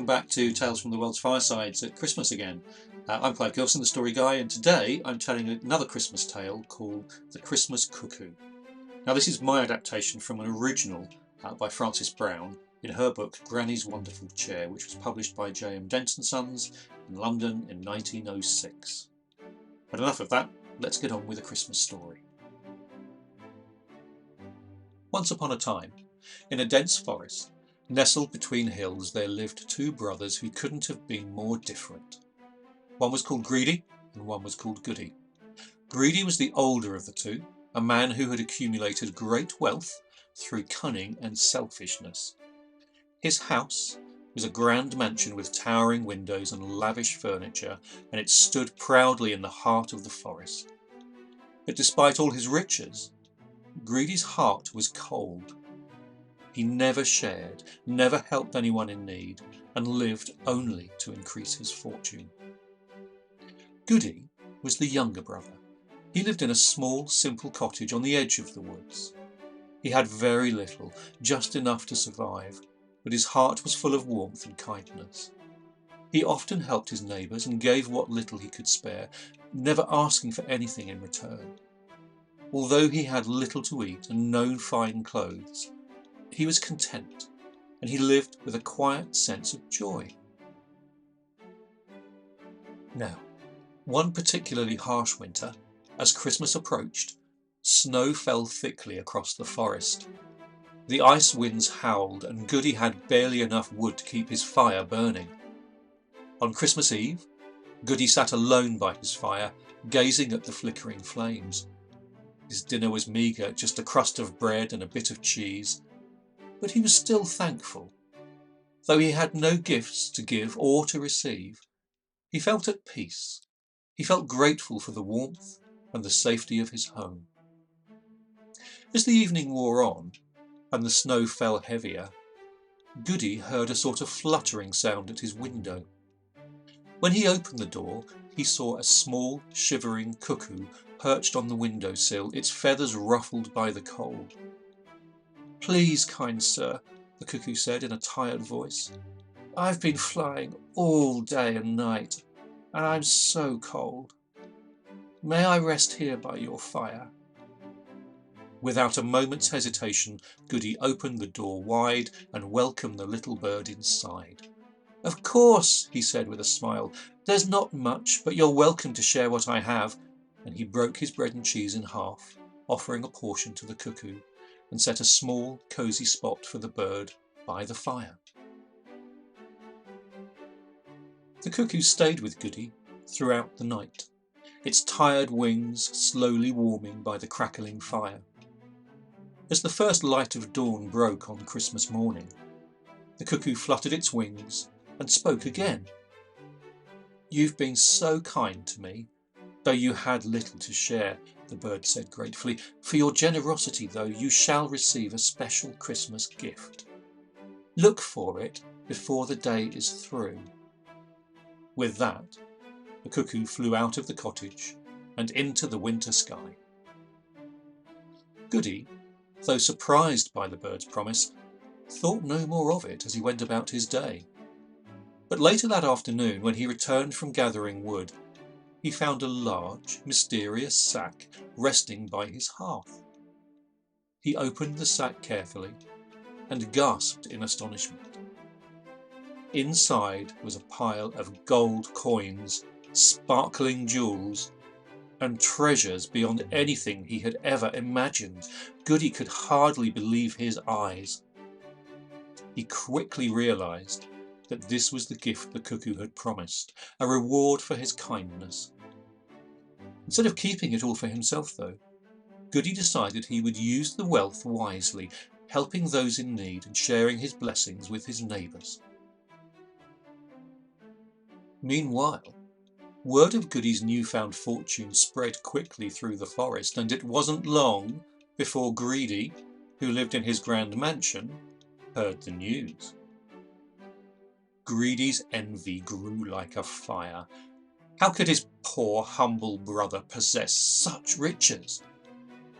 back to Tales from the World's Firesides at Christmas again. I'm Clive Gilson, the story guy, and today I'm telling another Christmas tale called The Christmas Cuckoo. Now this is my adaptation from an original by Frances Browne in her book Granny's Wonderful Chair, which was published by Dent Sons Ltd in London in 1906. But enough of that, let's get on with the Christmas story. Once upon a time, in a dense forest, nestled between hills, there lived two brothers who couldn't have been more different. One was called Greedy and one was called Goody. Greedy was the older of the two, a man who had accumulated great wealth through cunning and selfishness. His house was a grand mansion with towering windows and lavish furniture, and it stood proudly in the heart of the forest. But despite all his riches, Greedy's heart was cold. He never shared, never helped anyone in need, and lived only to increase his fortune. Goody was the younger brother. He lived in a small, simple cottage on the edge of the woods. He had very little, just enough to survive, but his heart was full of warmth and kindness. He often helped his neighbours and gave what little he could spare, never asking for anything in return. Although he had little to eat and no fine clothes, he was content, and he lived with a quiet sense of joy. Now, one particularly harsh winter, as Christmas approached, snow fell thickly across the forest. The ice winds howled, and Goody had barely enough wood to keep his fire burning. On Christmas Eve, Goody sat alone by his fire, gazing at the flickering flames. His dinner was meagre, just a crust of bread and a bit of cheese, but he was still thankful. Though he had no gifts to give or to receive, he felt at peace. He felt grateful for the warmth and the safety of his home. As the evening wore on and the snow fell heavier, Goody heard a sort of fluttering sound at his window. When he opened the door, he saw a small, shivering cuckoo perched on the windowsill, its feathers ruffled by the cold. "Please, kind sir," the cuckoo said in a tired voice, "I've been flying all day and night, and I'm so cold. May I rest here by your fire?" Without a moment's hesitation, Goody opened the door wide and welcomed the little bird inside. "Of course," he said with a smile. "There's not much, but you're welcome to share what I have," and he broke his bread and cheese in half, offering a portion to the cuckoo, and set a small, cosy spot for the bird by the fire. The cuckoo stayed with Goody throughout the night, its tired wings slowly warming by the crackling fire. As the first light of dawn broke on Christmas morning, the cuckoo fluttered its wings and spoke again. "You've been so kind to me, though you had little to share," the bird said gratefully. "For your generosity, though, you shall receive a special Christmas gift. Look for it before the day is through." With that, the cuckoo flew out of the cottage and into the winter sky. Goody, though surprised by the bird's promise, thought no more of it as he went about his day. But later that afternoon, when he returned from gathering wood, he found a large, mysterious sack resting by his hearth. He opened the sack carefully and gasped in astonishment. Inside was a pile of gold coins, sparkling jewels, and treasures beyond anything he had ever imagined. Goody could hardly believe his eyes. He quickly realised that this was the gift the cuckoo had promised, a reward for his kindness. Instead of keeping it all for himself, though, Goody decided he would use the wealth wisely, helping those in need and sharing his blessings with his neighbours. Meanwhile, word of Goody's newfound fortune spread quickly through the forest, and it wasn't long before Greedy, who lived in his grand mansion, heard the news. Greedy's envy grew like a fire. How could his poor, humble brother possess such riches?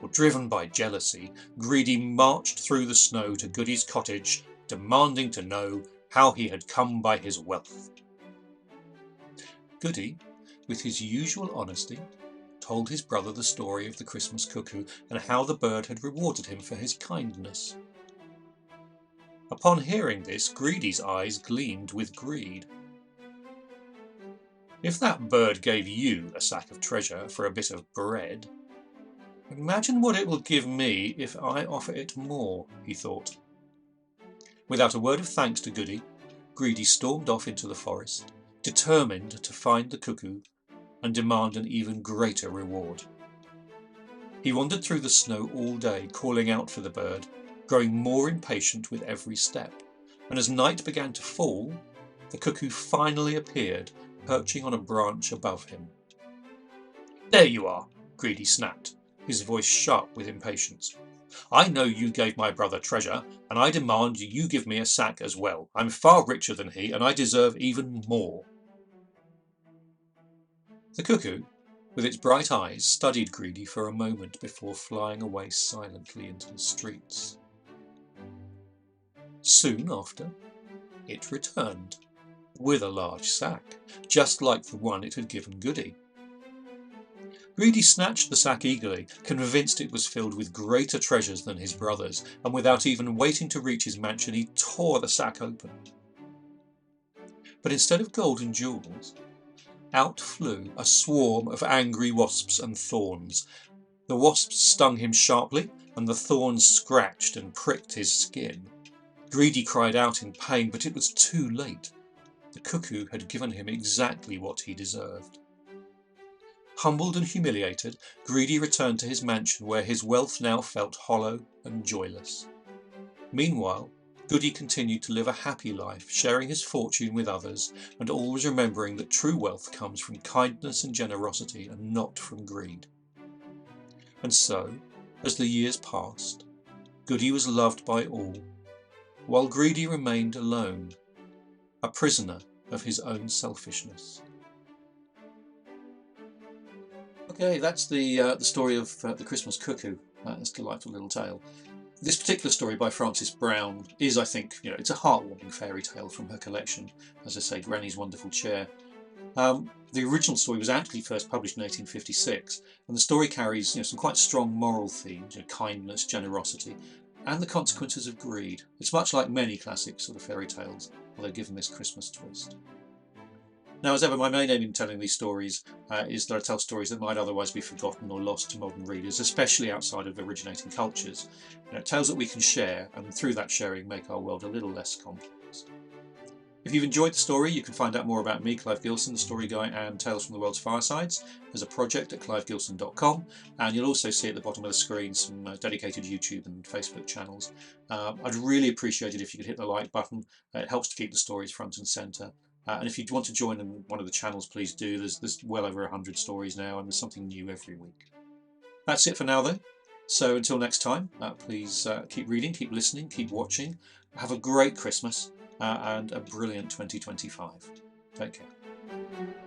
Well, driven by jealousy, Greedy marched through the snow to Goody's cottage, demanding to know how he had come by his wealth. Goody, with his usual honesty, told his brother the story of the Christmas cuckoo and how the bird had rewarded him for his kindness. Upon hearing this, Greedy's eyes gleamed with greed. "If that bird gave you a sack of treasure for a bit of bread, imagine what it will give me if I offer it more," he thought. Without a word of thanks to Goody, Greedy stormed off into the forest, determined to find the cuckoo and demand an even greater reward. He wandered through the snow all day, calling out for the bird, growing more impatient with every step, and as night began to fall, the cuckoo finally appeared, perching on a branch above him. "There you are," Greedy snapped, his voice sharp with impatience. "I know you gave my brother treasure, and I demand you give me a sack as well. I'm far richer than he, and I deserve even more." The cuckoo, with its bright eyes, studied Greedy for a moment before flying away silently into the streets. Soon after, it returned, with a large sack, just like the one it had given Goody. Greedy snatched the sack eagerly, convinced it was filled with greater treasures than his brother's, and without even waiting to reach his mansion, he tore the sack open. But instead of gold and jewels, out flew a swarm of angry wasps and thorns. The wasps stung him sharply, and the thorns scratched and pricked his skin. Greedy cried out in pain, but it was too late. The cuckoo had given him exactly what he deserved. Humbled and humiliated, Greedy returned to his mansion, where his wealth now felt hollow and joyless. Meanwhile, Goody continued to live a happy life, sharing his fortune with others, and always remembering that true wealth comes from kindness and generosity, and not from greed. And so, as the years passed, Goody was loved by all, while Greedy remained alone, a prisoner of his own selfishness. Okay, that's the story of the Christmas Cuckoo. That's a delightful little tale. This particular story by Frances Browne is, I think, it's a heartwarming fairy tale from her collection. As I say, Granny's Wonderful Chair. The original story was actually first published in 1856, and the story carries some quite strong moral themes, kindness, generosity, and the consequences of greed. It's much like many classic sort of fairy tales, although given this Christmas twist. Now, as ever, my main aim in telling these stories is that I tell stories that might otherwise be forgotten or lost to modern readers, especially outside of originating cultures. Tales that we can share, and through that sharing make our world a little less complex. If you've enjoyed the story, you can find out more about me, Clive Gilson, the story guy, and Tales from the World's Firesides as a project at clivegilson.com, and you'll also see at the bottom of the screen some dedicated YouTube and Facebook channels. I'd really appreciate it if you could hit the like button. It helps to keep the stories front and centre. And if you want to join in one of the channels, please do. There's well over 100 stories now, and there's something new every week. That's it for now, though. So until next time, please keep reading, keep listening, keep watching. Have a great Christmas and a brilliant 2025. Take care.